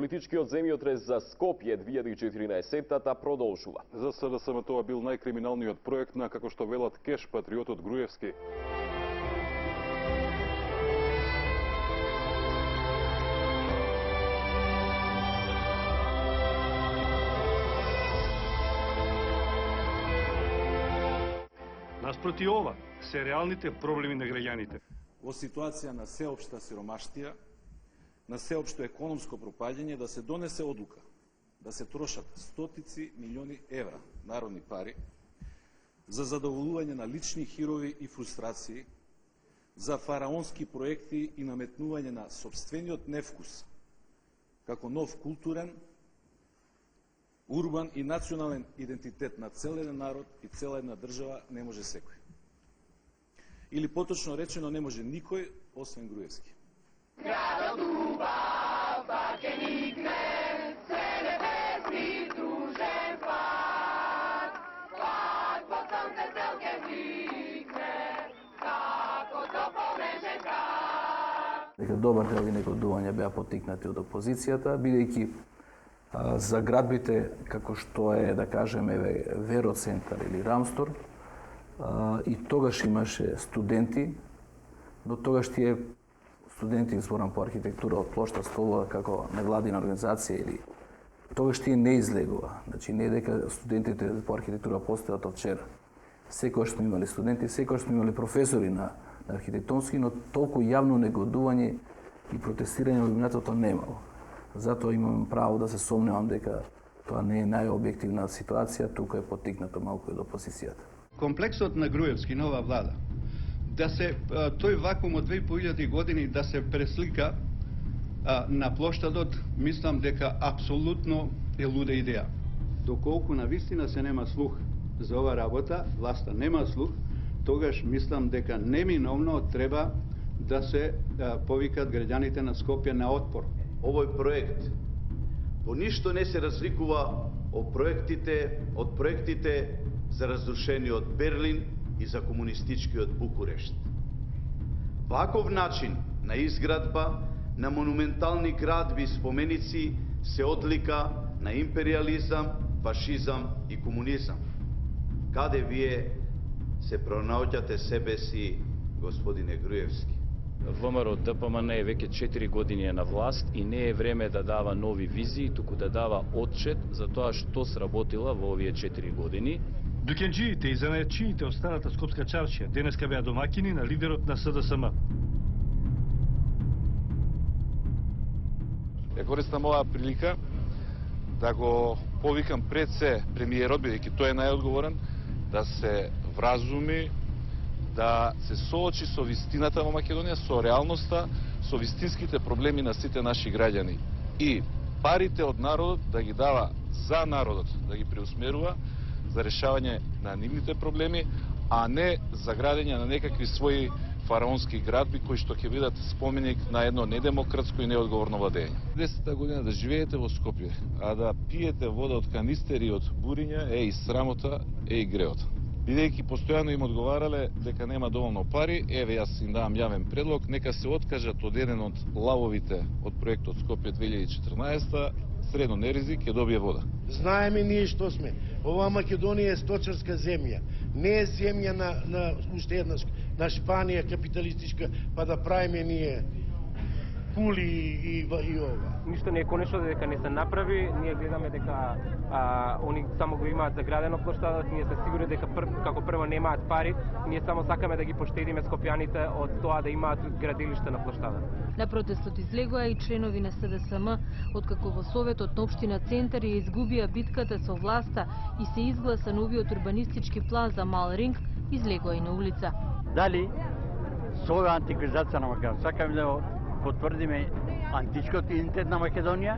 Политичкиот земјотрес за Скопје 2014 продолжува. За СДСМ тоа бил најкриминалниот проект на, како што велат, кеш патриотот Груевски. Наспроти ова се реалните проблеми на граѓаните. Во ситуација на сеопшта сиромаштија, на сеопшто економско пропаѓање, да се донесе одлука да се трошат стотици милиони евра народни пари за задоволување на лични хирови и фрустрации, за фараонски проекти и наметнување на сопствениот невкус како нов културен, урбан и национален идентитет на цел еден народ и цела една држава не може секој. Или поточно речено, не може никој, освен Груевски. Градот убав, пак е никне, се небесни дружен пак. Пак по сонце целке викне, како дополнежен как. Дека добар дел и негодување беа поттикнати од опозицијата, бидејќи за градбите, како што е, да кажеме, Вероцентар или Рамстор, и тогаш имаше студенти, но тогаш тие студенти, зборам по архитектура од плошта Столова, како невладина организација, или тогаш тие не излегува. Значи, не дека студентите по архитектура постојат од вчера. Секојаш сме имали студенти, секојаш сме имали професори на архитектонски, но толку јавно негодување и протестирање во минатото немало. Затоа имам право да се сомневам дека тоа не е најобјективна ситуација, тука е поттикнато малку од опозицијата. Комплексот на Груевски, нова влада, да се тој вакуум од 2500 години да се преслика на плоштадот, мислам дека апсолутно е луда идеја. Доколку на вистина се нема слух за ова работа, власта нема слух, тогаш мислам дека неминовно треба да се повикат граѓаните на Скопје на отпор. Овој проект по ништо не се разликува од проектите за разрушениот Берлин и за комунистичкиот Букурешт. Ваков начин на изградба на монументални градби и споменици се одлика на империализам, фашизам и комунизам. Каде вие се пронаоѓате себе си, господине Груевски? ВМРО ДПМН е веќе 4 години на власт и не е време да дава нови визии, туку да дава отчет за тоа што сработила во овие 4 години. Дукенџиите и занајачиите од старата скопска чаршија денеска беа домакини на лидерот на СДСМ. Ја користам оваа прилика да го повикам пред се премиерот, бидејќи тој е најодговорен, да се вразуми, да се соочи со вистината во Македонија, со реалноста, со вистинските проблеми на сите наши граѓани. И парите од народот да ги дава за народот, да ги преусмерува за решавање на нивните проблеми, а не за градење на некакви своји фараонски градби кои што ќе бидат споменик на едно недемократско и неодговорно владење. 10-та година да живеете во Скопје, а да пиете вода од канистери од буриња е и срамота, е и греот. Бидејќи постојано им одговарале дека нема доволно пари, еве јас им давам јавен предлог, нека се откажат од еден од лавовите од проектот Скопје 2014, средно неризик ќе добие вода. Знаеме ние што сме. Ова Македонија е сточарска земја. Не е земја на уште една на Шпанија капиталистичка, па да правиме ние кули и ова. Ништо не е конечно дека не се направи, ние гледаме дека они само го имаат заградено плоштадот, ние се сигурни дека како прво немаат пари, ние само сакаме да ги поштедиме скопјаните од тоа да имаат градилиште на плоштадот. На протестот излегоа и членови на СДСМ, откако во Советот на општина Центар ја изгубија битката со власта и се изгласа новиот урбанистички план за Мал Ринг, излегоа и на улица. Дали со ова антикризација на Македонија сакаме да потврдиме античкиот идентитет на Македонија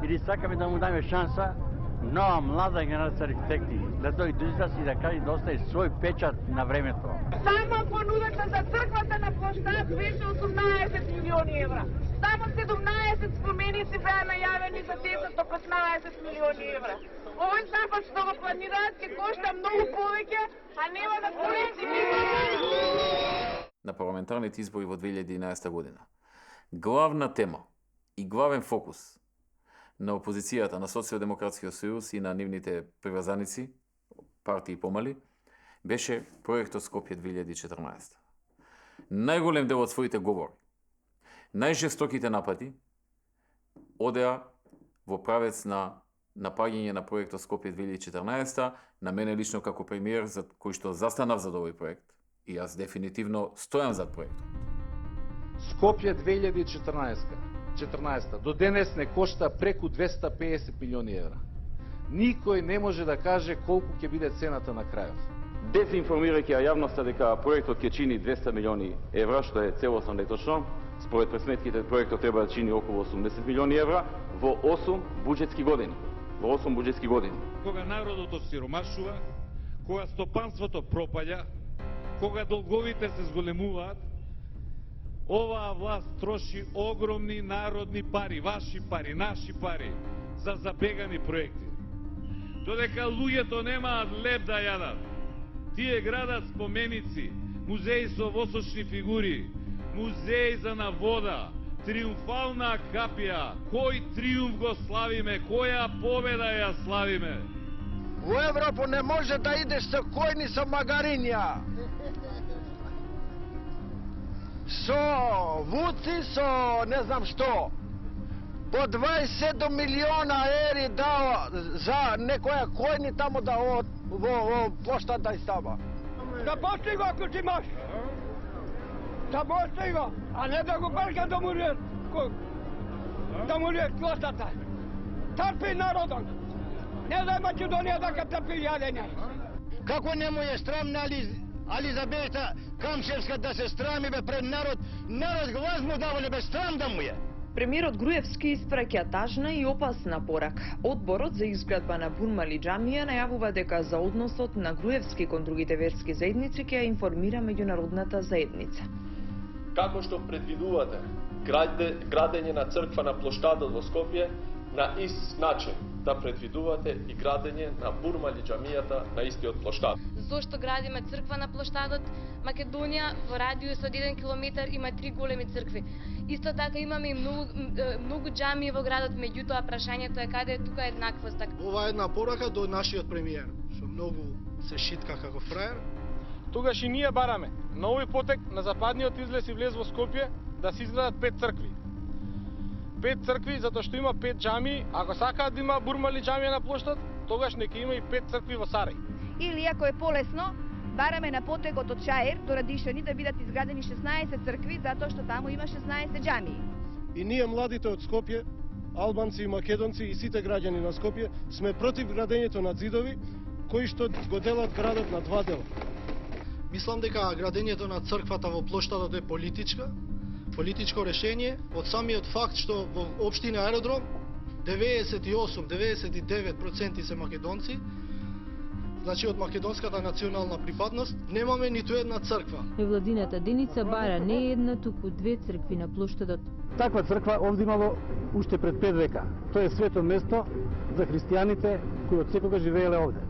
или сакаме да му даме шанса нова млада генерација архитекти да дојде и да каже да остави свој печат на времето. Само понудата за црквата на площад беше 18 милиони евра. Само 17 споменици беа најавени за 10 до 15 милиони евра. Овој запад што го планираат ќе кошта многу повеќе, а нема да користи никога. На парламентарните избори во 2011 година главна тема и главен фокус на опозицијата, на Социјалдемократскиот сојуз и на нивните приврзаници, партии помали, беше проектот Скопје 2014. Најголем дел од своите говори, најжестоките напади одеа во правец на напаѓање на проектот Скопје 2014, на мене лично како премиер, за кој што застанав за овој проект, и јас дефинитивно стојам зад проектот. Скопје 2014 до денес не кошта преку 250 милиони евра. Никој не може да каже колку ќе биде цената на крајот. Дезинформирајќи ја јавноста дека проектот ќе чини 200 милиони евра, што е целосно неточно, според пресметките проектот треба да чини околу 80 милиони евра во 8 буџетски години. Кога народот осиромашува, кога стопанството пропаѓа, кога долговите се зголемуваат, оваа власт троши огромни народни пари, ваши пари, наши пари, за забегани проекти. Додека луѓето немаат леп да јадат, тие градат споменици, музеи со восочни фигури, музеи за на вода, триумфална капија. Кој триумф го славиме? Која победа ја славиме? Во Европу не може да идеш со којни со магаринја. Со вуци, со не знам што. По 27 милиона ери дao за некоја којни тамо да во площад да става. Да пости го ако ти маш. Да пости го, а не да го барка да му ред. Да му ред площата. Трпи народот. Не да Македонија да ка трпи јадење. Како не му е срам на Ализабета Камшевска да се срами бе пред народ глас му давале бе срам да му е. Премиерот Груевски испраќа тажна и опасна порака. Одборот за изградба на Бурмали џамија најавува дека за односот на Груевски кон другите верски заедници ќе ја информира меѓународната заедница. Како што предвидувате градење на црква на плоштадот во Скопје, на ист начин да предвидувате и градење на Бурмали џамијата на истиот плоштад. Зошто градиме црква на плоштадот? Македонија во радиус од 1 километар има 3 големи цркви. Исто така имаме и многу џамии во градот, меѓутоа прашањето е каде е тука еднаквост. Ова е една порака до нашиот премиер, што многу се шитка како фраер. Тогаш и ние бараме на овој потек на западниот излез и влез во Скопје да се изградат 5 цркви. 5 цркви затоа што има 5 џамии, ако сакаат да има Бурмали џамија на плоштад, тогаш нека има и 5 цркви во Сарај. Или ако е полесно, бараме на потегот од Шаер до Радишани да бидат изградени 16 цркви, затоа што таму има 16 џамии. И ние младите од Скопје, албанци и македонци и сите граѓани на Скопје сме против градењето на ѕидови кои што го делат градот на два дела. Мислам дека градењето на црквата во плоштадот е политичко решение од самиот факт што во општина Аеродром 98-99% се македонци. Значи од македонската национална припадност немаме ниту една црква. Невладината Деница бара не една, туку 2 цркви на плоштадот. Таква црква овде имало уште пред 5 века. Тоа е свето место за христијаните кои од секога живееле овде.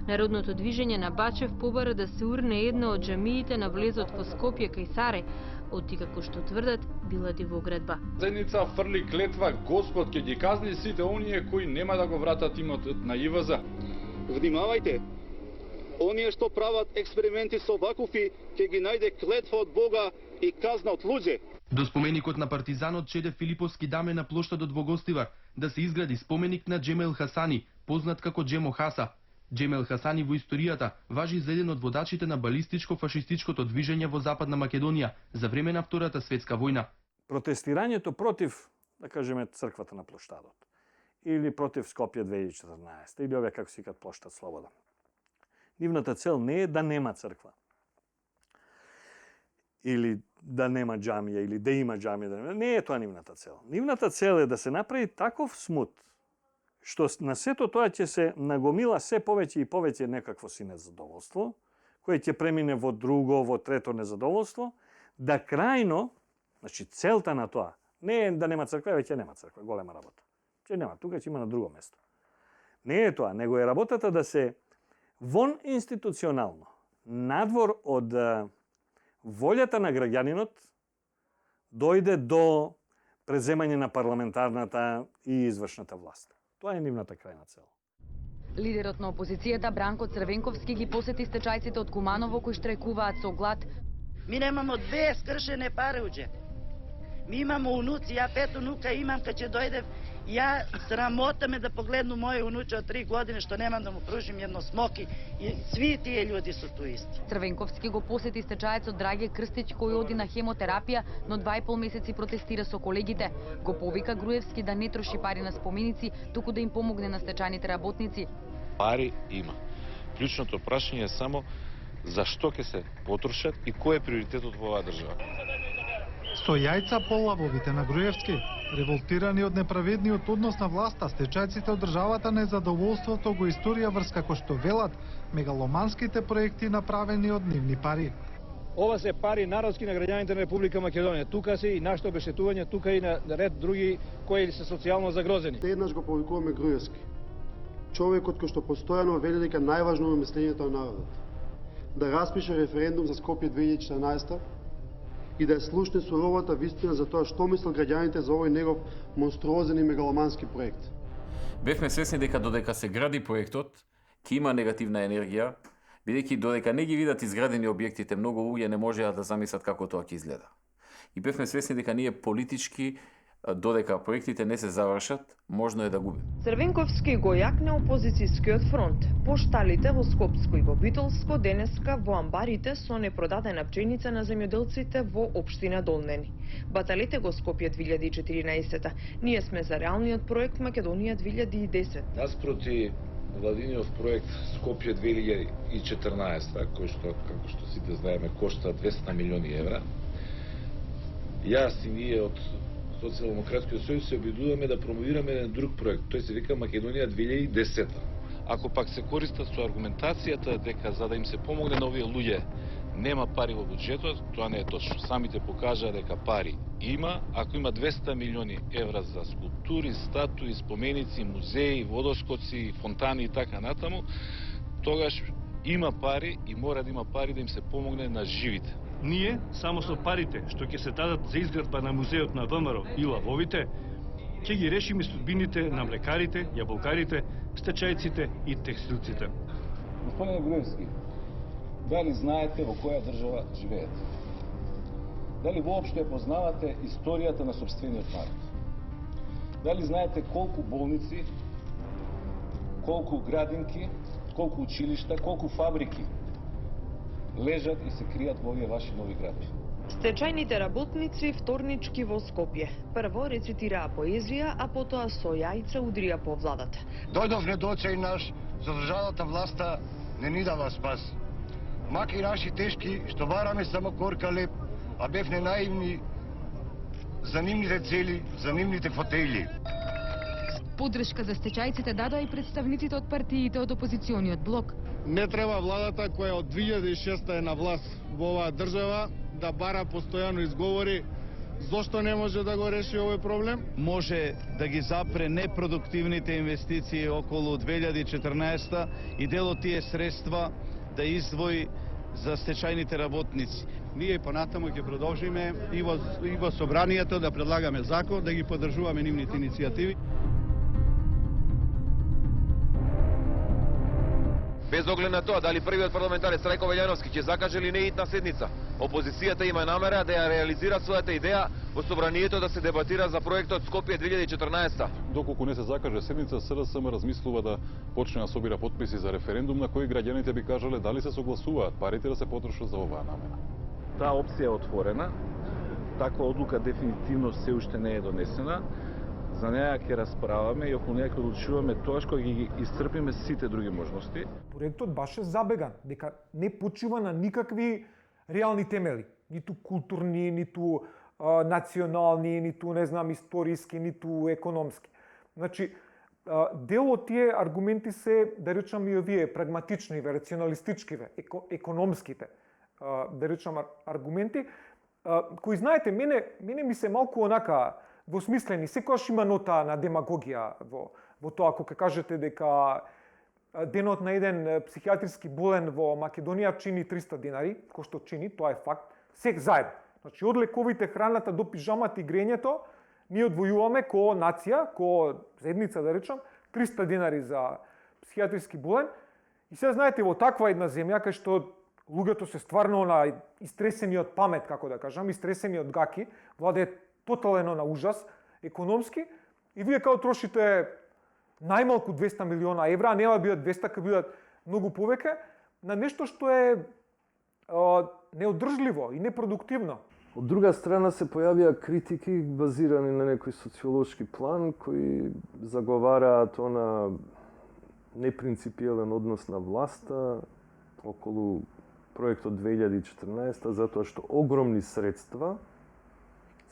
Народното движење на Бачев побара да се урне една од џамиите на влезот во Скопје кај Сарај, оти како што тврдат била дивоградба. Заедница фрли клетва, Господ ќе ги казни сите оние кои нема да го вратат имотот на ИВЗ. Внимавајте, оние што прават експерименти со вакуфи, ќе ги најде клетва од Бога и казна од луѓе. До споменикот на партизанот Чеде Филиповски даме на плоштадот во Гостивар да се изгради споменик на Џемел Хасани, познат како Џемо Хаса. Џемел Хасани во историјата важи за еден од водачите на балистичко-фашистичкото движење во Западна Македонија за време на Втората светска војна. Протестирањето против, да кажеме, црквата на плоштадот или против Скопје 2014 или овие како се викаат плоштад Слобода. Нивната цел не е да нема црква или да нема џамија или да има џамија, не е тоа нивната цел. Нивната цел е да се направи таков смут што на сето тоа ќе се нагомила се повеќе и повеќе некакво си незадоволство, кое ќе премине во друго, во трето незадоволство, да крајно, значи целта на тоа, не е да нема црква, веќе нема црква, голема работа. Ќе нема, тука ќе има на друго место. Не е тоа, него е работата да се вон институционално, надвор од волјата на граѓанинот, дојде до преземање на парламентарната и извршната власт. Тоа е нивната крајна цел. Лидерот на опозицијата Бранко Црвенковски ги посети стечајците од Куманово кои штрајкуваат со глад. Ми немамо 2 скршене пари уđe. Ми имамо унуци, ја 5 унука имам, кај ќе дојдев, ја срамота ме да погледну моје унуче од 3 години што немам да му пружим едно смоки и сви тие луѓе се ту исти. Црвенковски го посети стечајецот Драге Крстич кој оди на хемотерапија, но 2,5 месеци протестира со колегите. Го повика Груевски да не троши пари на споменици, туку да им помогне на стечајните работници. Пари има. Клучното прашање е само зашто ќе се потрошат и кој е приоритетот во оваа држава. Со јајца по лавовите на Груевски, револтирани од неправедниот однос на власта, стечајците од државата незадоволството го историја врз како што велат мегаломанските проекти направени од нивни пари. Ова се пари народски на граѓаните на Република Македонија. Тука се и нашето обештетување, тука и на ред други кои се социјално загрозени. Еднаш го повикуваме Груевски. Човекот кој што постојано вели дека најважно е мислењето на народот. Да распише референдум за Скопје 2014 и да ја слушне суровата вистина за тоа што мислат граѓаните за овој негов монструозен и мегаломански проект. Бевме свесни дека додека се гради проектот, ќе има негативна енергија, бидејќи додека не ги видат изградени објектите, многу луѓе не можеа да замислат како тоа ќе изгледа. И бевме свесни дека ние политички, додека проектите не се завршат, можно е да губим. Црвенковски го јакне опозицијскиот фронт. Пошталите во Скопско и во Битолско денеска во амбарите со непродадена пченица на земјоделците во општина Долнени. Баталите го Скопје 2014. Ние сме за реалниот проект Македонија 2010. Наспроти владиниот проект Скопје 2014, кој што, како што сите знаеме, кошта 200 милиони евра, јас и ние од Социјалдемократскиот сојуз се обидуваме да промовираме еден друг проект, тој се вика Македонија 2010. Ако пак се користат со аргументацијата дека за да им се помогне на овие луѓе нема пари во буџетот, тоа не е точно. Самите покажаа дека пари има. Ако има 200 милиони евра за скулптури, статуи, споменици, музеи, водоскоци, фонтани и така натаму, тогаш има пари и мора да има пари да им се помогне на живите. Ние, само со парите што ќе се дадат за изградба на музеот на ВМРО и лавовите, ќе ги решиме судбините на млекарите, јаболкарите, стечајците и текстилците. Господине Груевски, дали знаете во која држава живеете? Дали воопшто познавате историјата на сопствениот народ? Дали знаете колку болници, колку градинки, колку училишта, колку фабрики лежат и се кријат во овие ваши нови градови? Стечајните работници вторнички во Скопје. Прво рецитираа поезија, а потоа со јајца удрија по владата. Дојдов недоцеј наш, за државата власта не ни дава спас. Маки наши тешки, што бараме само корка леп, а бевне наивни за нивните цели, за нивните фотели. Поддршка за стечајците дадоа и представниците од партиите од опозициониот блок. Не треба владата која од 2006 е на власт во оваа држава да бара постојано изговори зошто не може да го реши овој проблем. Може да ги запре непродуктивните инвестиции околу 2014 и дел од тие средства да издвои за стечајните работници. Ние понатаму ќе продолжиме и во собранието да предлагаме закон, да ги поддржуваме нивните иницијативи. Без оглед на тоа дали првиот парламентарец Рајко Ваљановски ќе закаже или не итна седница, опозицијата има намера да ја реализира својата идеја во собранието да се дебатира за проектот Скопје 2014. Доколку не се закаже седница, СДСМ размислува да почне да собира потписи за референдум на кој граѓаните би кажале дали се согласуваат парите да се потрошат за оваа намера. Таа опција е отворена. Таква одлука дефинитивно се уште не е донесена. За неја ќе расправаме и околу неја ќе одлучуваме тоа што ги исцрпиме сите други можности. Проектот баше забеган, дека не почива на никакви реални темели, ниту културни, ниту национални, ниту не знам историски, ниту економски. Значи дел од тие аргументи се, да речам и овие прагматичниве, рационалистичкиве, економските, да речам аргументи, кои знаете мене ми се малку онака двосмислени, секогаш има нота на демагогија во тоа кога кажете дека денот на еден психијатриски болен во Македонија чини 300 динари, кој што чини, тоа е факт, сек заедно. Значи од лековите, храната до пижамата и грењето, ние одвојуваме ко нација, ко заедница да речам, 300 денари за психијатриски болен. И сега знаете, во таква една земја кај што луѓето се стварно истресени од памет, како да кажам, истресени од гаки, владе тоталено на ужас економски, и вие као трошите најмалку 200 милиона евра, а нема бидат 200, ка бидат многу повеќе, на нешто што е неодржливо и непродуктивно. Од друга страна се појавија критики базирани на некој социолошки план кои заговараат на непринципиелен однос на власта околу проектот 2014, затоа што огромни средства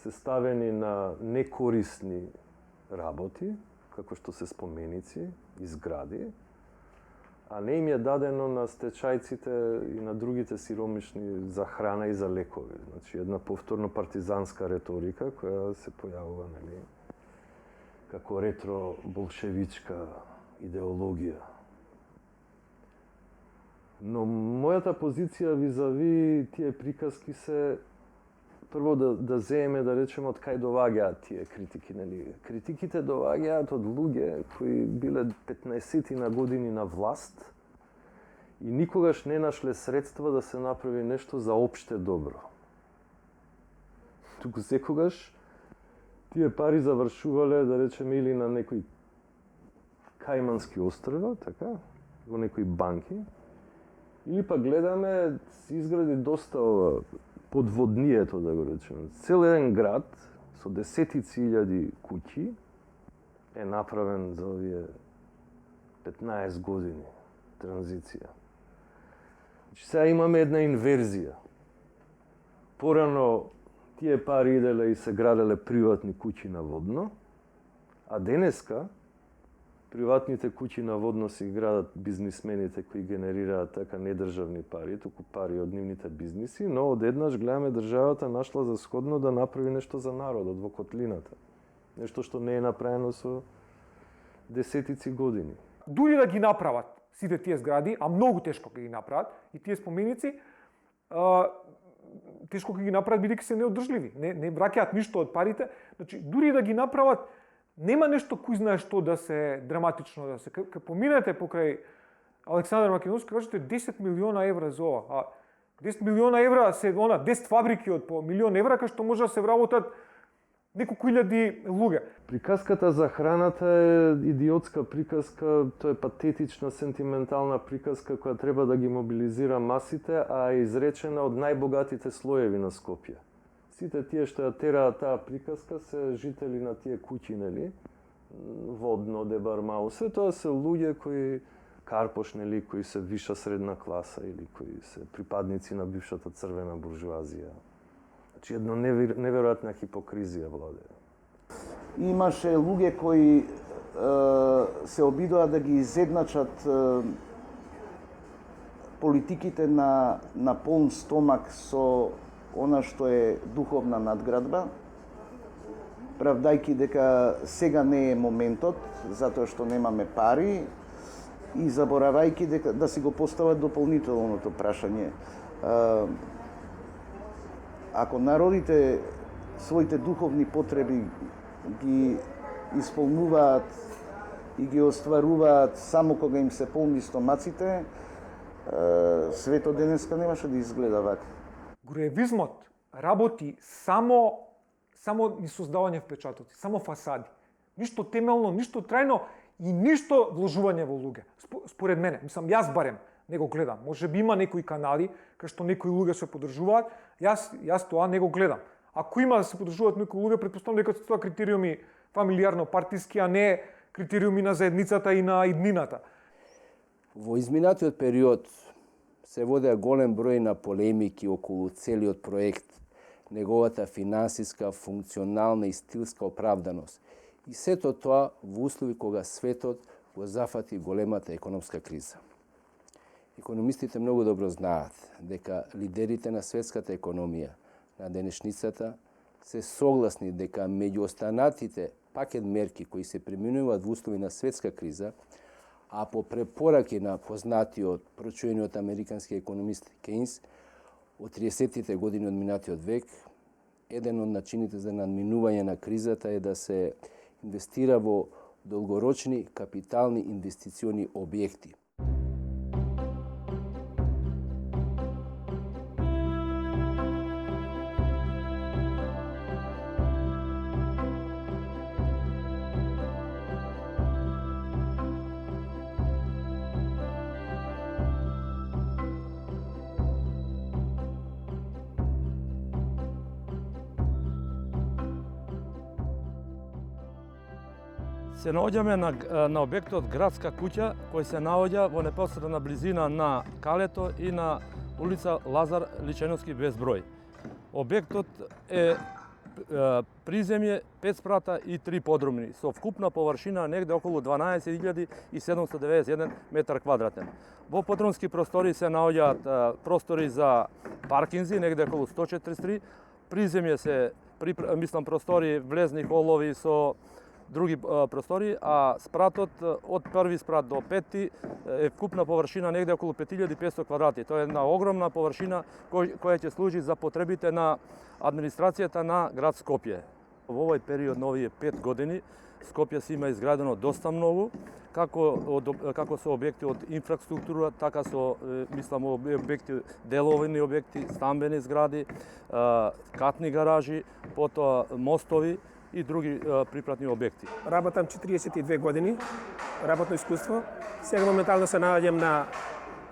се ставени на некорисни работи, како што се споменици и згради, а не им е дадено на стечајците и на другите сиромишни за храна и за лекови. Значи, една повторно партизанска реторика која се појавува, нели, како ретро-болшевичка идеологија. Но мојата позиција визави тие приказки се прво да земеме, да речеме, од кај доваѓаат тие критики, нели? Критиките доваѓаат од луѓе кои биле 15 на години на власт и никогаш не нашле средства да се направи нешто за опште добро. Туку секогаш тие пари завршувале, да речеме, или на некои Кајмански острва, така, во некои банки, или па гледаме се изгради доста подводнието, да го речеме. Цел еден град со десетици илјади куќи е направен за овие 15 години транзиција. Значи, сега имаме една инверзија. Порано тие пари иделе и се граделе приватни куќи на водно, а денеска приватните куќи на водно си градат бизнисмените кои генерираат така недржавни пари, туку пари од нивните бизниси, но одеднаш гледаме државата нашла за сходно да направи нешто за народот во котлината. Нешто што не е направено со десетици години. Дури да ги направат сите тие згради, а многу тешко ќе ги направат, и тие споменици, тешко ќе ги направат бидејќи се неодржливи, не враќаат ништо од парите. Значи, дури да ги направат, нема нешто кој знае што да се драматично да се. Кога поминете покрај Александар Македонски, кажете 10 милиона евра за ова. А 10 милиона евра се 10 фабрики од по милион евра, кај што може да се вработат неколку илјади луѓе. Приказката за храната е идиотска приказка, тоа е патетична, сентиментална приказка која треба да ги мобилизира масите, а е изречена од најбогатите слоеви на Скопје. Сите тие што ја тераат таа приказка се жители на тие куќи, нели? Водно, Дебармау, се тоа се луѓе кои Карпош, нели, кои се виша средна класа или кои се припадници на бившата црвена буржуазија. Значи, една неверојатна хипокризија владе. Имаше луѓе кои се обидоа да ги изедначат политиките на полн стомак со она што е духовна надградба, правдајки дека сега не е моментот, затоа што немаме пари, и заборавајки дека да си го постават дополнителното прашање. Ако народите своите духовни потреби ги исполнуваат и ги остваруваат само кога им се полни стомаците, светот денеска немаше да изгледа вака. Груевизмот работи само ни создавање впечатоци, само фасади. Ништо темелно, ништо трајно и ништо вложување во луѓе. Според мене, јас барем не го гледам. Може би има некои канали кај што некои луѓе се поддржуваат, јас тоа не го гледам. Ако има да се поддржуваат некои луѓе, претпоставам дека се тоа критериуми фамилиарно партиски, а не критериуми на заедницата и на иднината. Во изминатиот период се водеа голем број на полемики околу целиот проект, неговата финансиска, функционална и стилска оправданост. И сето тоа во услови кога светот го зафати големата економска криза. Економистите многу добро знаат дека лидерите на светската економија на денешницата се согласни дека меѓу останатите пакет мерки кои се преминуваат во услови на светска криза, а по препораки на познатиот прочуениот американски економист Кейнс од 30-тите години од минатиот век, еден од начините за надминување на кризата е да се инвестира во долгорочни капитални инвестициони објекти. Се наоѓаме на објектот Градска куќа, кој се наоѓа во непосредна близина на Калето и на улица Лазар Личеновски без број. Објектот е приземје, 5 спрата и 3 подромни, со вкупна површина негде околу 12.791 метар квадратен. Во подромски простори се наоѓаат простори за паркинзи, негде околу 143, приземје се, простори влезни холови со други простори, а спратот од први спрат до пети е вкупна површина негде околу 5500 квадрати. Тоа е една огромна површина која ќе служи за потребите на администрацијата на град Скопје. Во овој период на овие 5 години Скопје си има изградено доста многу, како со објекти од инфраструктура, така со објекти, деловни објекти, стамбени згради, катни гаражи, потоа мостови и други припратни објекти. Работам 42 години, работно искуство. Сега моментално се наоѓам на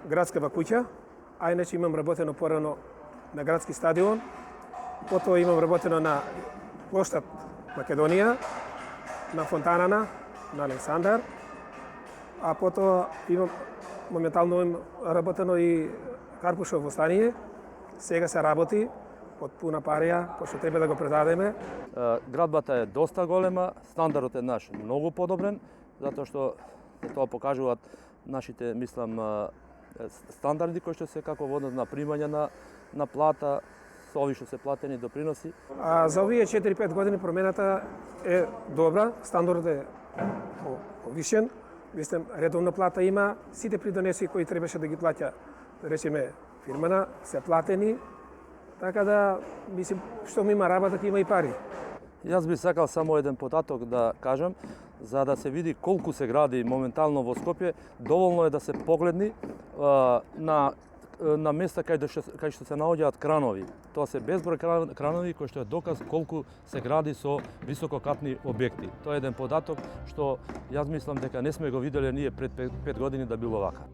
Градскава куќа, а иначе имам работено порано на Градски стадион, потоа имам работено на плоштад Македонија, на Фонтанана, на Александар, а потоа имам моментално работено и Карпушово стание. Сега се работи од пуна парија, пошто треба да го предадеме. Градбата е доста голема, стандардот е наш многу подобрен, затоа што тоа покажуваат нашите, стандарди кои што се како во однос на примање на плата, со ови што се платени доприноси. А за овие 4-5 години промената е добра, стандардот е повишен, редовна плата има, сите придонеси кои требаше да ги плаќа, да речеме, фирмана, се платени. Така да, што ми има работа, има и пари. Јас би сакал само еден податок да кажам, за да се види колку се гради моментално во Скопје, доволно е да се погледни на места кај што се наоѓаат кранови. Тоа се безброј кранови кои што е доказ колку се гради со висококатни објекти. Тоа е еден податок што јас мислам дека не сме го виделе ние пред 5 години да било вака.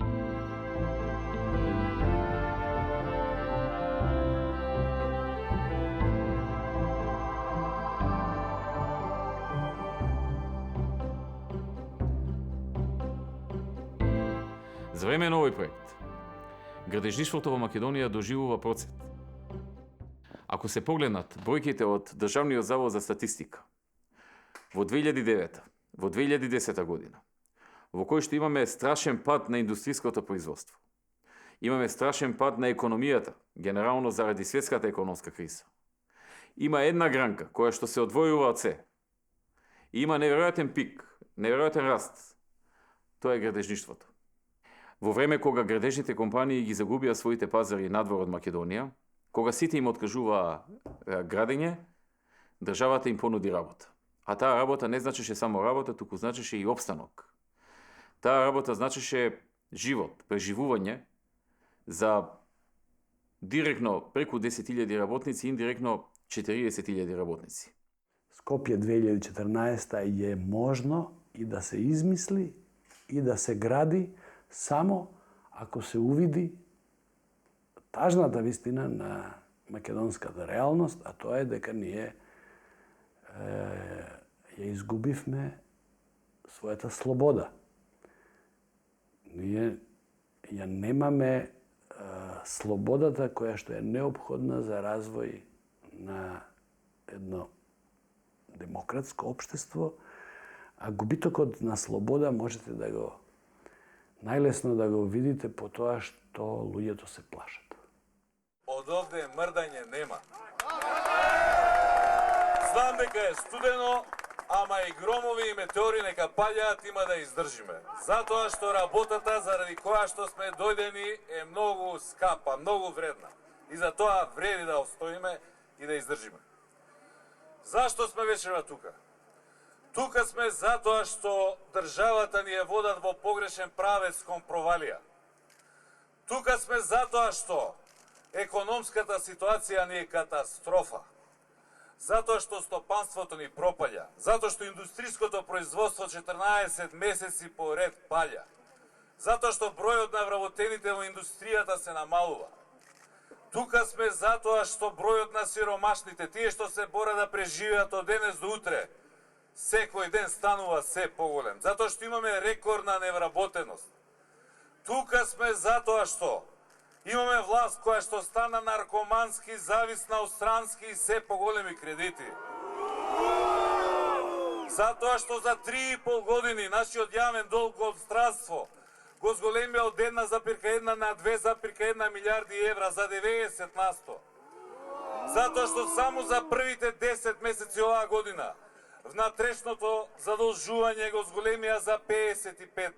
За време на овој проект, градежништвото во Македонија доживува процет. Ако се погледнат бројките од Државниот завод за статистика, во 2009, во 2010 година, во кој што имаме страшен пад на индустријското производство, имаме страшен пад на економијата, генерално заради светската економска криза. Има една гранка која што се одвојува од се. Има неверојатен пик, неверојатен раст. Тоа е градежништвото. Во време кога градежните компании ги загубија своите пазари надвор од Македонија, кога сите им откажуваа градење, државата им понуди работа. А таа работа не значеше само работа, туку значеше и обстанок. Таа работа значеше живот, преживување за директно преку 10.000 работници, индиректно 40.000 работници. Скопје 2014 е можно и да се измисли и да се гради само ако се увиди тажната вистина на македонската реалност, а тоа е дека ние ја изгубивме својата слобода. Ние ја немаме слободата која што е неопходна за развој на едно демократско општество, а губитокот на слобода можете да го најлесно да го видите по тоа што луѓето се плашат. Од овде мрдање нема. Знам дека е студено, ама и громови и метеори нека паѓаат, има да издржиме. Затоа што работата заради која што сме дојдени е многу скапа, многу вредна. И за тоа вреди да остоиме и да издржиме. Зашто сме вечера тука? Тука сме затоа што државата ни е водат во погрешен правец кон провалија. Тука сме затоа што економската ситуација ни е катастрофа. Затоа што стопанството ни пропаѓа. Затоа што индустриското производство 14 месеци поред паѓа. Затоа што бројот на вработените во индустријата се намалува. Тука сме затоа што бројот на сиромашните, тие што се борат да преживеат од денес до утре, секој ден станува се поголем. Затоа што имаме рекордна невработеност. Тука сме затоа што имаме власт која што стана наркомански зависна од странски и се поголеми кредити. Затоа што за 3,5 години нашиот јавен долг од здравство го зголемија од 1,1 на 2,1 милиарди евра за 90%. Затоа што само за првите 10 месеци оваа година внатрешното задолжување го зголемија за 55%.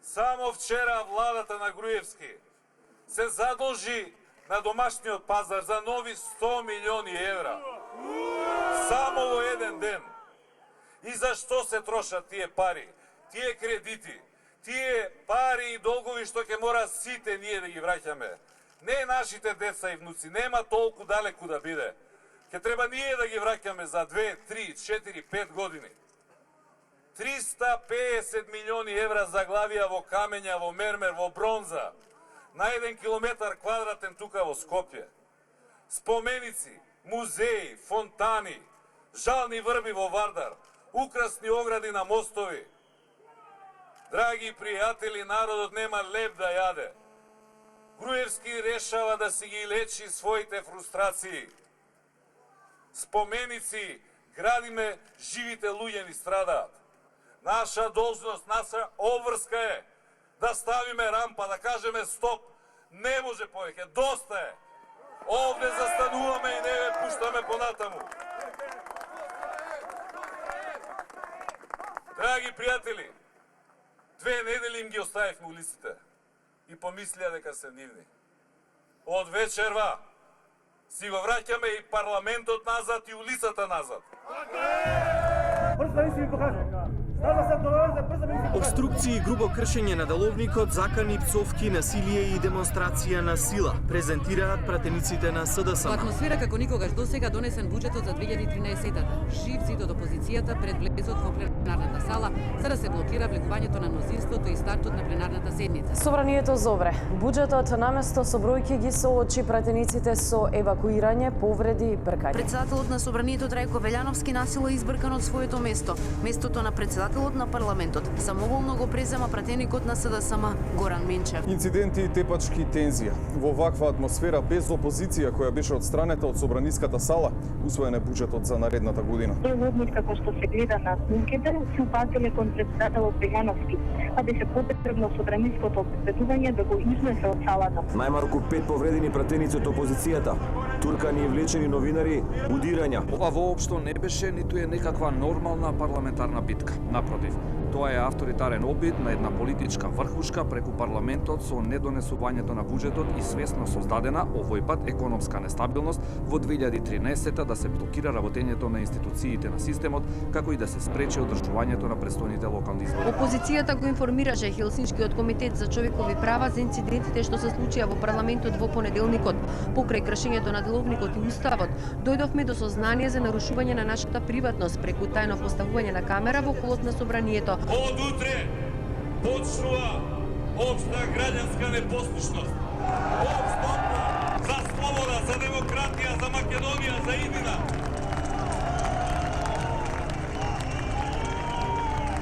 Само вчера владата на Груевски се задолжи на домашниот пазар за нови 100 милиони евра. Само во еден ден. И зашто се трошат тие пари, тие кредити, тие пари и долгови што ќе мора сите ние да ги враќаме? Не нашите деца и внуци, нема толку далеку да биде. Ќе треба ние да ги враќаме за 2, 3, 4, 5 години. 350 милиони евра заглавија во камења, во мермер, во бронза, на 1 километар квадратен тука во Скопје. Споменици, музеи, фонтани, жални врби во Вардар, украсни огради на мостови. Драги пријатели, народот нема леб да јаде. Груевски решава да си ги лечи своите фрустрации. Споменици градиме, живите луѓе ни страдаат. Наша должност, наша обврска е да ставиме рампа, да кажеме стоп, не може повеќе, доста е. Овде застануваме и не ве пуштаме понатаму. Драги пријатели, 2 недели им ги оставивме улиците и помислија дека се нивни. Од вечерва си го враќаме и парламентот назад и улицата назад. Обструкции и грубо кршење на деловникот, закани, пцовки, насилие и демонстрација на сила презентираат пратениците на СДСМ. Во атмосфера како никогаш досега донесен буџетот за 2013-та. Жив зид од опозицијата пред влезот во пленарната сала за да се блокира влегувањето на мнозинството и стартот на пленарната седница. Собранието зовре. Буџетот наместо со бројки ги соочи пратениците со евакуирање, повреди и бркање. Председателот на Собранието Трајко Велјановски насилно избркан од своето место. Местото на председателот на парламентот самоволно го презема пратеникот на СДСМ Горан Менчев. Инциденти и тепачки тензија. Во ваква атмосфера без опозиција која беше одстранета од собраниската сала, усвоен е буџетот за наредната година. Тој однос како што се гледа на снимките се упатиле кон председателот Велјановски, а беше потребно собраниското обезбедување да го изнесе од салата. Најмарку 5 повредени пратеници од опозицијата, туркани и влечени новинари, удирања. Ова воопшто не беше ниту е некаква нормална парламентарна битка. Напротив, тоа е авторитарен обид на една политичка врхушка преку парламентот со недонесувањето на буџетот и свесно создадена овој пат економска нестабилност во 2013 да се блокира работењето на институциите на системот, како и да се спречи одржувањето на престојните локални избори. Опозицијата го информираше Хелсинскиот комитет за човекови права за инцидентите што се случија во парламентот во понеделникот. Покрај кршењето на деловникот и уставот, дојдовме до сознание за нарушување на нашата приватност преку тајно поставување на камера во холот на собранието. Од утре почнува општа граѓанска непослушност. Општа за слобода, за демократија, за Македонија, за иднина.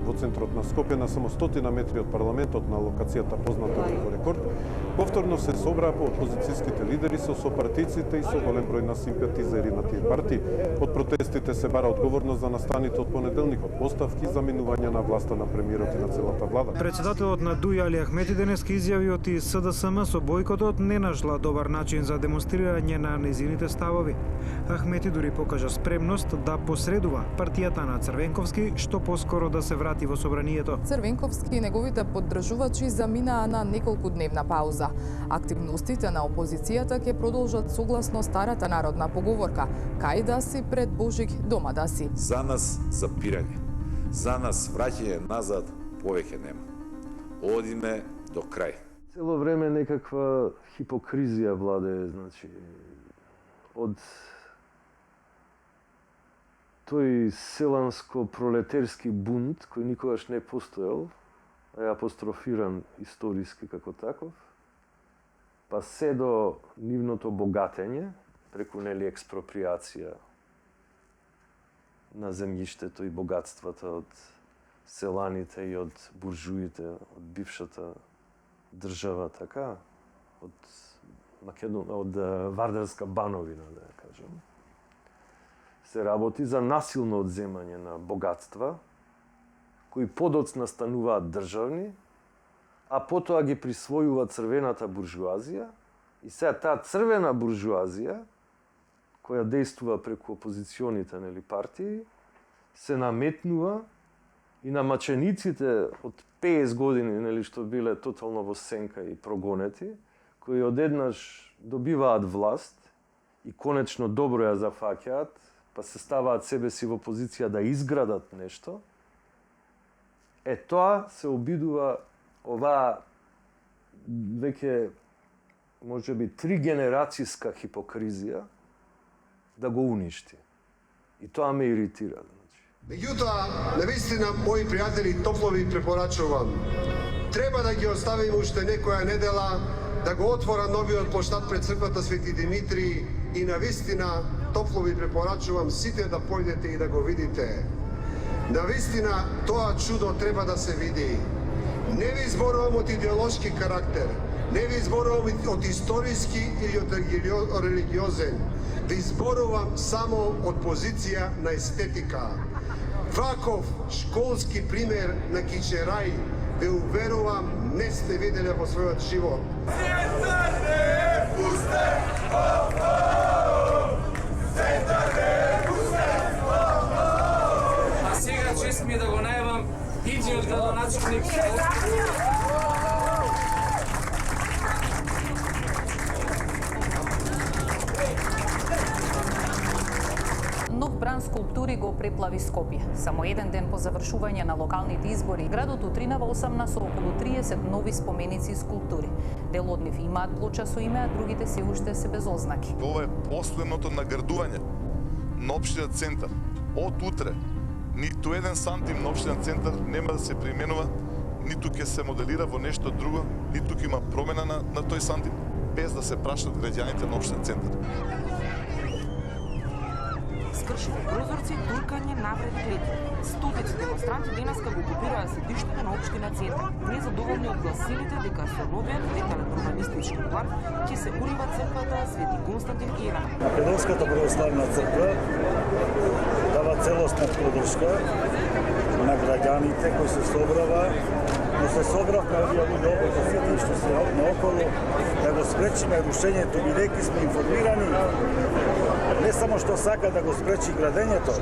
Во центрот на Скопје, на само 100 метри од парламентот, на локацијата позната како Рекорд, повторно се собраа опозицијските лидери со сопартиците и со голем број на симпатизери на тие партии. Од протестите се бара одговорност за настаните од понеделникот поставки за минување на власта на премиерот и на целата влада. Председателот на ДУИ Али Ахмети денеска изјави оти СДСМ со бојкотот не нашла добар начин за демонстрирање на незините ставови. Ахмети дури покажа спремност да посредува партијата на Црвенковски што поскоро да се врати во во собранието. Црвенковски и неговите поддржувачи заминаа на неколкудневна пауза. Активностите на опозицијата ќе продолжат согласно старата народна поговорка: кај да си пред Божик, дома да си. За нас запирање, за нас враќање назад повеќе нема. Одиме до крај. Цело време некаква хипокризија владее, значи, од тој селанско-пролетерски бунт, кој никогаш не постоел, е апострофиран историски како таков, па се до нивното богатење, преку нели експроприација на земјиштето и богатствата од селаните и од буржуите, од бившата држава, така, од Вардарска бановина, да ја кажем. Се работи за насилно одземање на богатства, кои подоцна стануваат државни, а потоа ги присвојува црвената буржуазија, и сега таа црвена буржуазија, која действува преку опозиционите нели партии, се наметнува и на мачениците од 50 години, нели, што биле тотално во сенка и прогонети, кои одеднаш добиваат власт и конечно добро ја зафаќаат, па се ставаат себе си во позиција да изградат нешто, тоа се обидува оваа веќе можеби 3 генерацијска хипокризија да го уништи. И тоа ме иритира. Меѓутоа, навистина, мои пријатели, топло ви препорачувам. Треба да ги оставиме уште некоја недела, да го отвора новиот плоштад пред црквата Свети Димитри и навистина, топло ви препорачувам сите да појдете и да го видите. Навистина, тоа чудо треба да се види. Не ви зборувам од идеолошки карактер, не ви зборувам од историски или од религиозен. Ви зборувам само од позиција на естетика. Ваков школски пример на кичерај, ве уверувам, не сте виделе во својот живот. А сега чест ми да го најавам идиот градоначелник. Нов бран скулптури го преплави Скопје. Само еден ден по завршување на локалните избори, градот утринава 18 со околу 30 нови споменици и скулптури. Дел од нив имаат плоча со име, а другите се уште се без ознаки. Ова е последното наградување на општинен центар. Од утре, ниту еден сантим на општинен центар нема да се применува, ниту ќе се моделира во нешто друго, ниту ќе има промена на тој сантим, без да се прашаат граѓаните на општинен центар. Скршени прозорци, туркање, навреди клетви. Стотици демонстранти денеска го окупираа седиштето на општина Центар, незадоволни од гласилите дека со новиот детален урбанистички план ќе се урива црквата Свети Константин Иран. Македонската православна црква дава целосна поддршка на граѓаните кои се собрава, но се собравме овие луѓе околу сите што се наоколу да го спречиме рушењето, бидејќи сме информирани не само што сака да го спречи градењето,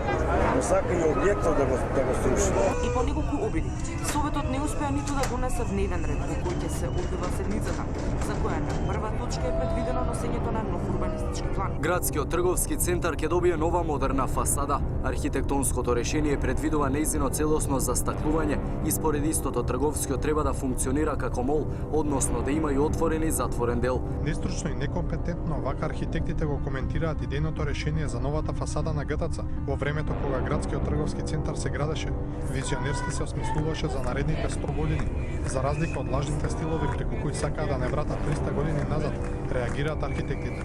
но сака и објектот да го сруши. И по неколку обиди, Советот не успеа ниту да донесе дневен ред во кој ќе се одвива седмицата, за која на прва точка е предвидено носењето на нов урбанистички план. Градскиот трговски центар ќе добие нова модерна фасада. Архитектонското решение предвидува нејзино целосно застаклување и според истото трговскиот треба да функционира како мол, односно да има и отворен и затворен дел. Нестручно и некомпетентно вака архитектите го коментираат идејното решение за новата фасада на ГТЦ. Во времето кога градскиот трговски центар се градеше, визионерски се осмислуваше за наредните 100 години. За разлика од лажните стилови преку кои сакаа да не вратат 300 години назад, реагираат архитектите.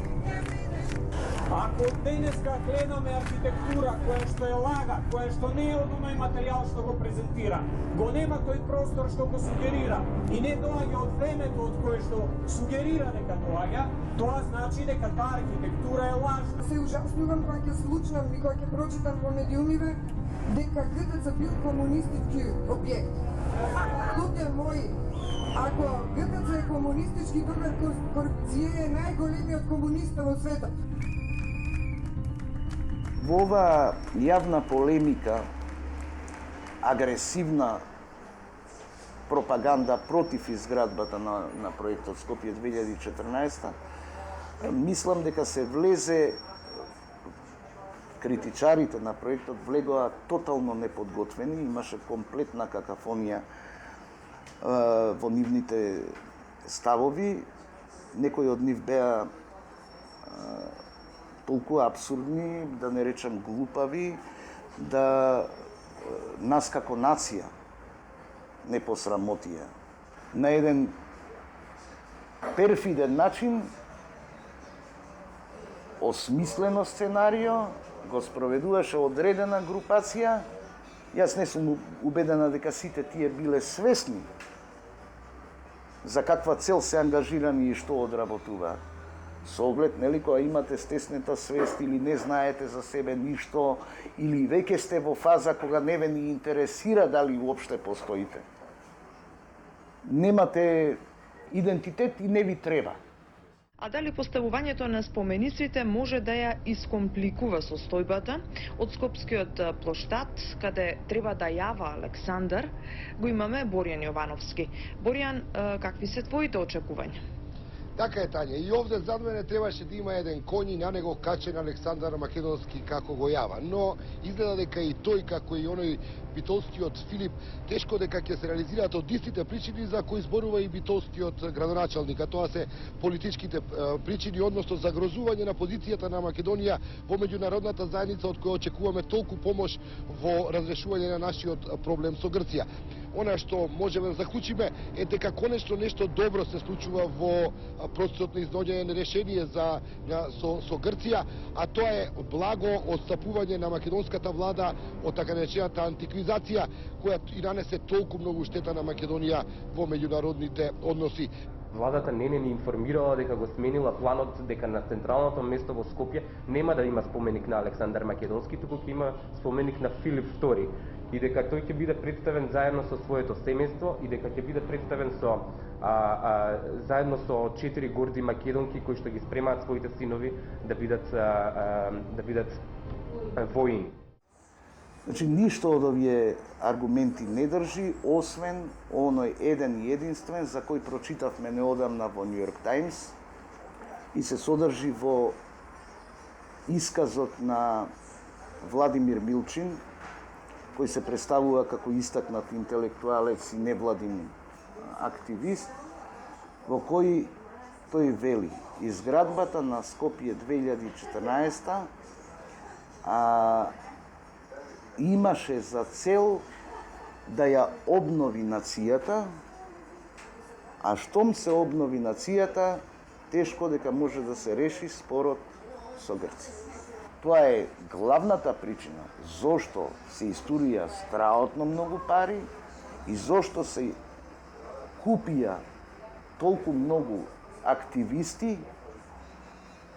Ако денеска гледаме архитектура која што е лага, која што не е од оној материјал што го презентира, го нема тој простор што го сугерира и не доаѓа од времето од кое што сугерира дека доаѓа, тоа значи дека таа архитектура е лажна. Се ужаснувам кога ќе слушнам и кога ќе прочитам во медиумиве дека ГТЦ бил комунистички објект. Луѓе мои, ако ГТЦ е комунистички, Добар Корцие е најголемиот комуниста во светот. Во оваа јавна полемика, агресивна пропаганда против изградбата на проектот Скопје 2014, мислам дека се влезе, критичарите на проектот влегоа тотално неподготвени, имаше комплетна какафонија во нивните ставови, некои од нив беа толку абсурдни, да не речем глупави, да нас како нација не посрамотија. На еден перфиден начин, осмислено сценарио, го спроведуваше одредена групација. Јас не сум убедена дека сите тие биле свесни за каква цел се ангажирани и што одработуваат. Со оглед, нели, кога имате стеснета свест или не знаете за себе ништо, или веќе сте во фаза кога не ве ни интересира дали уопште постоите. Немате идентитет и не ви треба. А дали поставувањето на спомениците може да ја искомпликува состојбата? Од Скопскиот плоштад, каде треба да јава Александар, го имаме Боријан Јовановски. Боријан, какви се твоите очекувања? Така е, Тања. И овде зад мене требаше да има еден коњ и на него качен Александар Македонски како го јава. Но изгледа дека и тој, како и оној битолскиот Филип, тешко дека ќе се реализираат од истите причини за кои зборува и битолскиот градоначалник, а тоа се политичките причини, односно загрозување на позицијата на Македонија во меѓународната заедница, од која очекуваме толку помош во разрешување на нашиот проблем со Грција. Она што можеме да заклучиме е дека конечно нешто добро се случува во процесот на изнаоѓање на решение со Грција, а тоа е благо отстапување на македонската влада од така наречената антиквизација, која и нанесе толку многу штета на Македонија во меѓународните односи. Владата не ни информирала дека го сменила планот, дека на централното место во Скопје нема да има споменик на Александар Македонски, туку ќе има споменик на Филип II, и дека тој ќе биде представен заедно со своето семејство и дека ќе биде представен заедно со 4 горди македонки кои што ги спремаат своите синови да бидат воини. Значи, ништо од овие аргументи не држи, освен оној еден и единствен за кој прочитавме неодамна во Нью Йорк Таймс и се содржи во исказот на Владимир Милчин, кој се представува како истакнат интелектуалец и невладин активист, во кој тој вели: изградбата на Скопје 2014 имаше за цел да ја обнови нацијата, а штом се обнови нацијата, тешко дека може да се реши спорот со Грција. Тоа е главната причина зошто се истурија страотно многу пари и зошто се купија толку многу активисти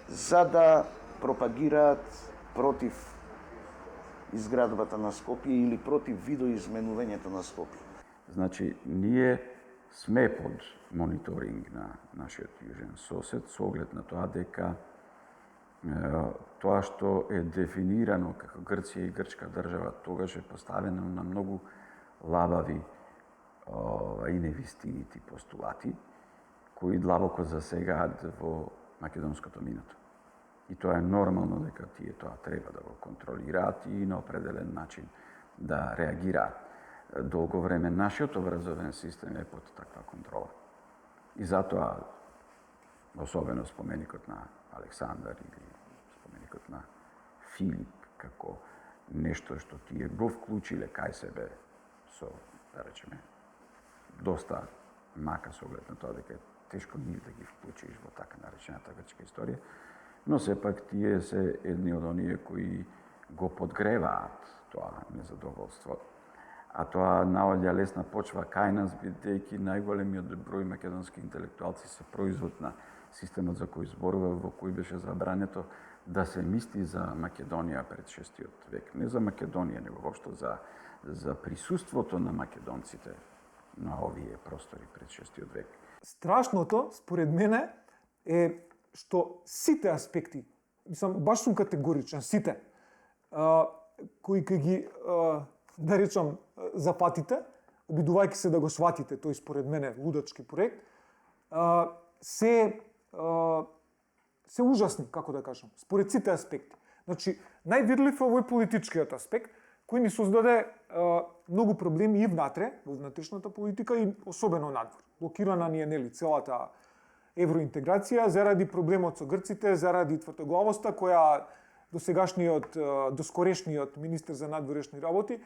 за да пропагираат против изградбата на Скопје или против видоизменувањето на Скопје. Значи, ние сме под мониторинг на нашиот јужен сосед со оглед на тоа дека тоа што е дефинирано како Грција и грчка држава тогаш е поставено на многу лабави и невистинити постулати кои длабоко засегаат во македонското минато. И тоа е нормално дека тие тоа треба да го контролираат и на определен начин да реагираат. Долго време нашиот образовен систем е под таква контрола. И затоа, особено споменикот на Александар или споменикот на Филип, како нешто што тие го вклучиле кај себе со, да речеме, доста мака со оглед на тоа дека е тешко нив да ги вклучиш во така наречената грчка историја, но сепак тие се едни од оние кои го подгреваат тоа незадоволство. А тоа наоѓа лесна почва кај нас, бидејќи најголемиот број македонски интелектуалци се производ на системот за кој зборува, во кој беше забрането да се мисли за Македонија пред 6 век. Не за Македонија, него воопшто за присуството на македонците на овие простори пред 6 век. Страшното, според мене, е што сите аспекти, баш сум категоричен, сите, кои кај ги, да речам, запатите, обидувајќи се да го сватите тој според мене лудачки проект, се ужасни, како да кажам, според сите аспекти. Значи, највидлив е овој политичкиот аспект, кој ни создаде многу проблеми и внатре, во внатрешната политика и особено надвор. Блокирана ни е нели целата евроинтеграција заради проблемот со грците, заради твртоглавоста која доскорешниот министер за надворешни работи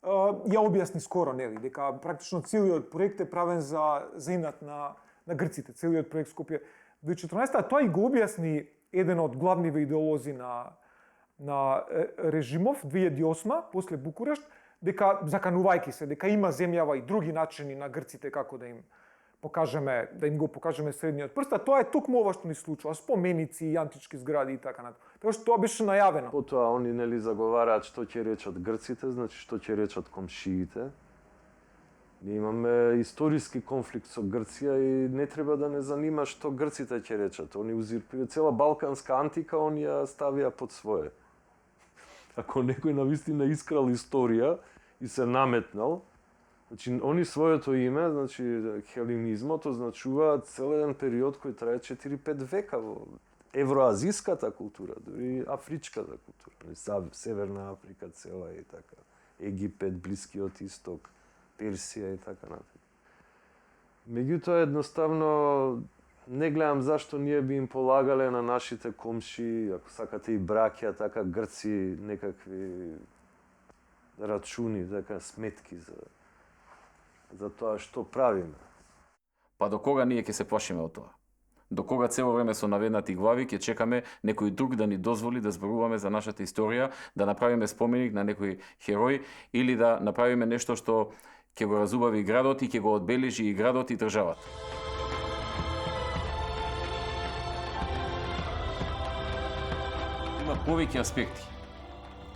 ја објасни скоро, нели, дека практично целиот проект е правен за инат на грците, целиот проект Скопје 2014, а тоа и го објасни еден од главниве идеолози на режимов 2008 после Букурешт, дека заканувајќи се дека има земјава и други начини на грците како да им го покажеме средниот прст, а тоа е токму ова што ни случува, споменици и антички згради и така натаму. Така што тоа беше најавено. Потоа они нели заговараат што ќе речат грците, значи што ќе речат комшиите. Ние имаме историски конфликт со Грција и не треба да не занима што грците ќе речат. Они узурпираат цела балканска антика, они ја ставија под свое. Ако некој навистина искрал историја и се наметнал, значи они своето име, значи хеленизмот означува цел еден период кој трае 4-5 века во евроазиската култура, дури афричката култура, Северна Африка цела и така, Египет, Блискиот Исток, Персија и така натаму. Меѓутоа едноставно не гледам зашто ние би им полагале на нашите комши, ако сакате и браќа, така грци некакви рачуни, така сметки за тоа што правиме. Па до кога ние ќе се плашиме од тоа? До кога цело време со наведнати глави ќе чекаме некој друг да ни дозволи да зборуваме за нашата историја, да направиме споменик на некој херој или да направиме нешто што ќе го разубави градот и ќе го одбележи и градот и државата? Има повеќе аспекти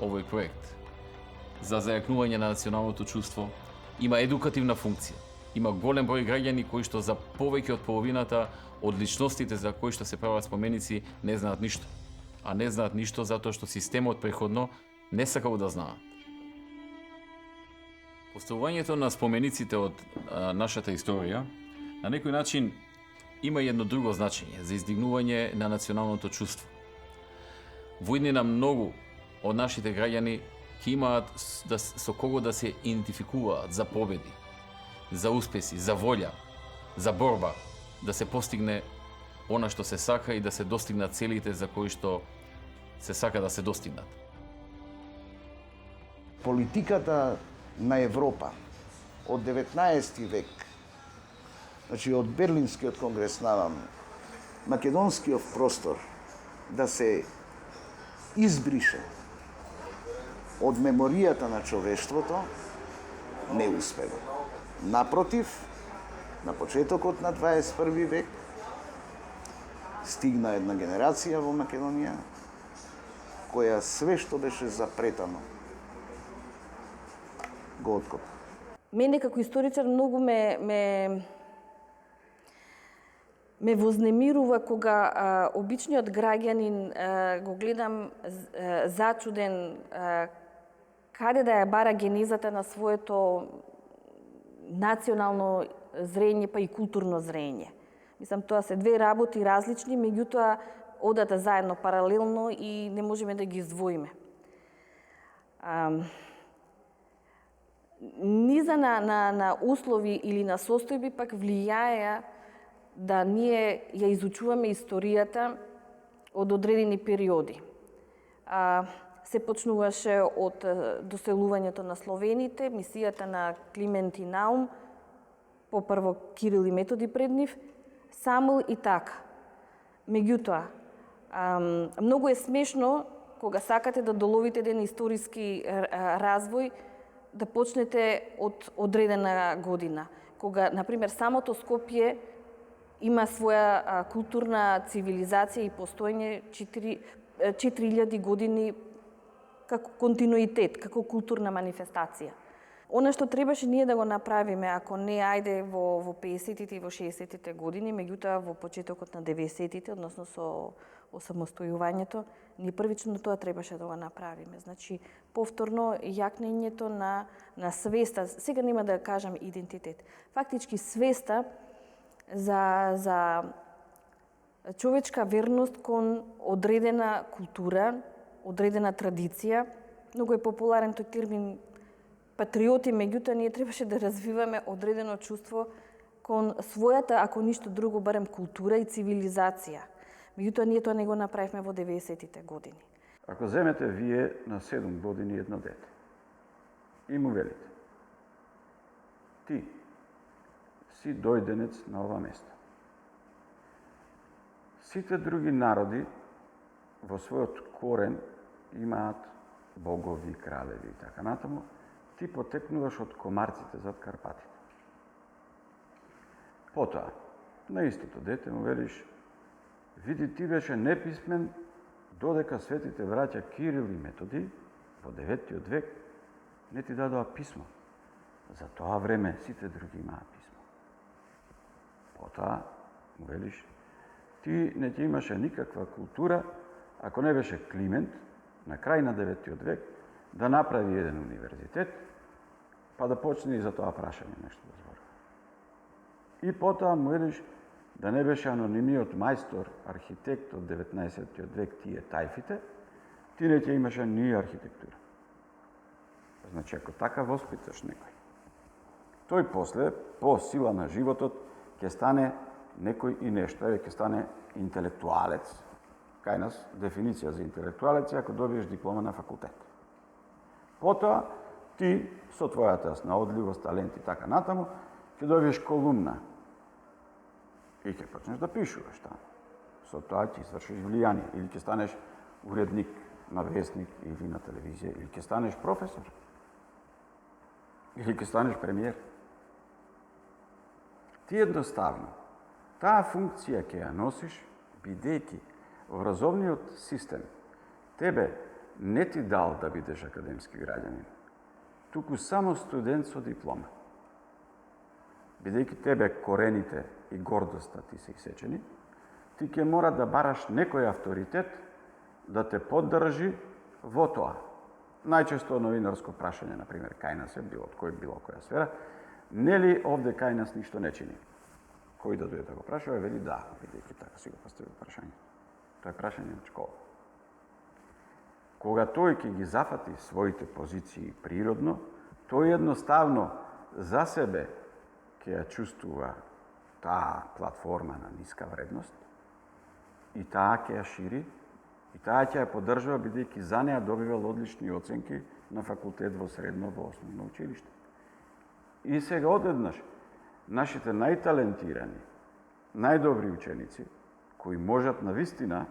овој проект за зајакнување на националното чувство. Има едукативна функција. Има голем број граѓани кои што за повеќе од половината од личностите за кои што се прават споменици не знаат ништо. А не знаат ништо затоа што системот преходно не сакал да знаат. Поставувањето на спомениците од нашата историја на некој начин има едно друго значење за издигнување на националното чувство. Во иднина многу од нашите граѓани ќе имаат со кого да се идентификуваат за победи, за успеси, за волја, за борба, да се постигне она што се сака и да се достигнат целите за кои што се сака да се достигнат. Политиката на Европа од 19 век, значи од Берлинскиот конгрес навам, македонскиот простор да се избрише од меморијата на човештвото, не успева. Напротив, на почетокот на 21 век стигна една генерација во Македонија која све што беше запретано го откопа. Мене како историчар многу ме вознемирува кога обичниот граѓанин го гледам зачуден каде да ја бара генезата на своето национално зрење па и културно зрење. Мислам, тоа се две работи различни, меѓутоа одат заедно паралелно и не можеме да ги издвоиме. Низа на услови или на состојби пак влијаеа да ние ја изучуваме историјата од одредени периоди. Се почнуваше од доселувањето на словените, мисијата на Климент и Наум, попрво Кирил и Методи пред нив, Самуил и така. Меѓутоа, многу е смешно кога сакате да доловите еден историски развој, да почнете од одредена година. Кога, например, самото Скопје има своја културна цивилизација и постоење 4000 години како континуитет, како културна манифестација. Оно што требаше ние да го направиме, ако не ајде во 50-тите и во 60-тите години, меѓутоа во почетокот на 90-тите, односно со осамостојувањето, ние првично тоа требаше да го направиме. Значи, повторно јакнењето на свеста, сега нема да кажам идентитет, фактички свеста за човечка верност кон одредена култура, одредена традиција. Многу е популарен тој термин патриоти, меѓутоа ние требаше да развиваме одредено чувство кон својата, ако ништо друго, барем култура и цивилизација. Меѓутоа ние тоа не го направивме во 90-тите години. Ако земете вие на 7 години едно дете и му велите: ти си дојденец на ова место. Сите други народи во својот корен имаат богови, кралеви и така натаму. Ти потекнуваш од комарците зад Карпатите. Потоа, на истото дете му велиш: види, ти беше неписмен додека светите браќа Кирил и Методи во 9 век не ти дадоа писмо. За тоа време сите други имаат писмо. Потоа му велиш: ти не ќе имаше никаква култура ако не беше Климент на крај на 9 век да направи еден универзитет, па да почне и за тоа прашање нешто да зборува. И потоа му велиш да не беше анонимниот мајстор, архитект од 19 век тие тајфите, ти не ќе имаше ни архитектура. Значи, ако така воспиташ некој, тој после, по сила на животот, ќе стане некој и нешто, ќе стане интелектуалец. Кај нас дефиниција за интелектуалец е ако добиеш диплома на факултет. Потоа, ти со твојата снаодливост, талент и така натаму, ќе добиеш колумна и ќе почнеш да пишуваш таму. Со тоа ќе извршиш влијание, или ќе станеш уредник на вестник или на телевизија, или ќе станеш професор, или ќе станеш премиер. Ти едноставно таа функција ќе ја носиш, бидејќи образовниот систем тебе не ти дал да бидеш академски граѓанин, туку само студент со диплома. Бидејќи тебе корените и гордоста ти се исечени, ти ќе мора да бараш некој авторитет да те поддржи во тоа. Најчесто новинарско прашање, например, кај нас е било, од било која сфера, нели овде кај нас ништо не чини? Кој да дојде да го прашува, вели да, бидејќи така си го поставил прашање. Тоа е прашање од школа. Кога тој ќе ги зафати своите позиции природно, тој едноставно за себе ќе ја чувствува таа платформа на ниска вредност и таа ќе ја шири и таа ќе ја поддржува бидејќи за неа добивал одлични оценки на факултет во средно, во основно училиште. И сега одеднаш нашите најталентирани, најдобри ученици, кои можат навистина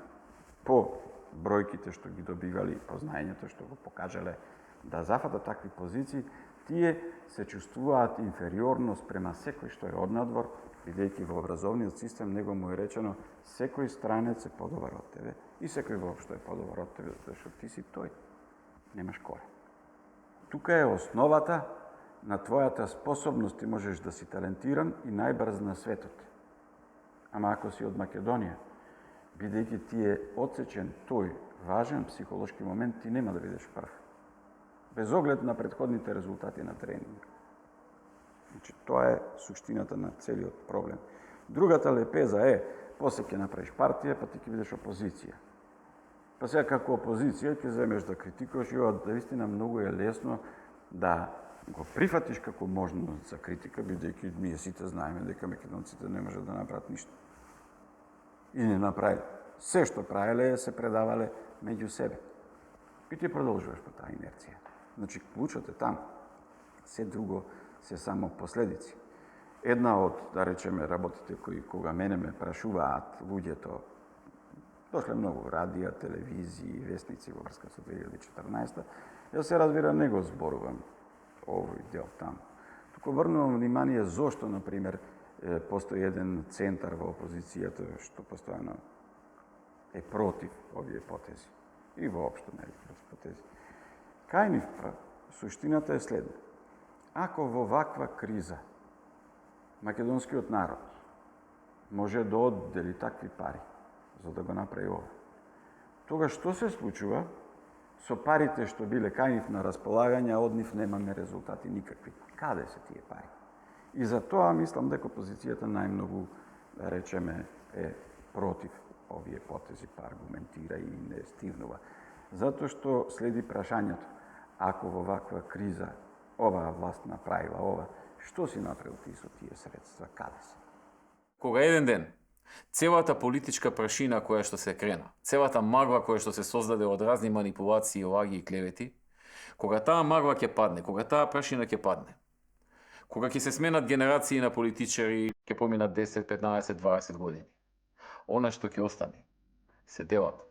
по бројките што ги добивали, по знаењето што го покажале да зафатат такви позиции, тие се чувствуваат инфериорно спрема секој што е однадвор, бидејќи во образовниот систем него му е речено секој странец е подобар од тебе и секој воопшто е подобар од тебе, зашто ти си тој. Немаш корен. Тука е основата на твојата способност, ти можеш да си талентиран и најбрз на светот. Ама ако си од Македонија, бидејќи ти е отсечен тој важен психолошки момент, ти нема да бидеш прв. Без оглед на претходните резултати на тренинг. Значи, тоа е суштината на целиот проблем. Другата лепеза е, после ќе направиш партија, па ти ќе бидеш опозиција. Па сега како опозиција ќе земеш да критикуваш и ова наистина многу е лесно да го прифатиш како можност за критика, бидејќи ние сите знаеме дека македонците не можат да направат ништо. И не направиле. Се што правеле се предавале меѓу себе. И ти продолжуваш по таа инерција. Значи, клучот е таму. Се друго се само последици. Една од, да речеме, работите кои кога мене ме прашуваат луѓето, дошле многу радија, телевизии, вестници во врска со 2014, јас се разбира не го зборувам овој дел таму. Туку врнувам внимание зошто, например, постои еден центар во опозицијата што постојано е против овие потези. И воопшто не е потези. Кај нив па, суштината е следна. Ако во ваква криза македонскиот народ може да оддели такви пари за да го направи ова, тога што се случува со парите што биле кај нив на располагање, а од нив немаме резултати никакви? Каде се тие пари? И за тоа мислам дека опозицијата најмногу, да речеме, е против овие потези, па аргументира и не стигнува. Затоа што следи прашањето, ако во ваква криза оваа власт направила ова, што си направил ти со тие средства, каде се? Кога еден ден целата политичка прашина која што се крена, целата магла која што се создаде од разни манипулации, лаги и клевети, кога таа магла ќе падне, кога таа прашина ќе падне, кога ќе се сменат генерации на политичари, ќе поминат 10, 15, 20 години, она што ќе остане се делат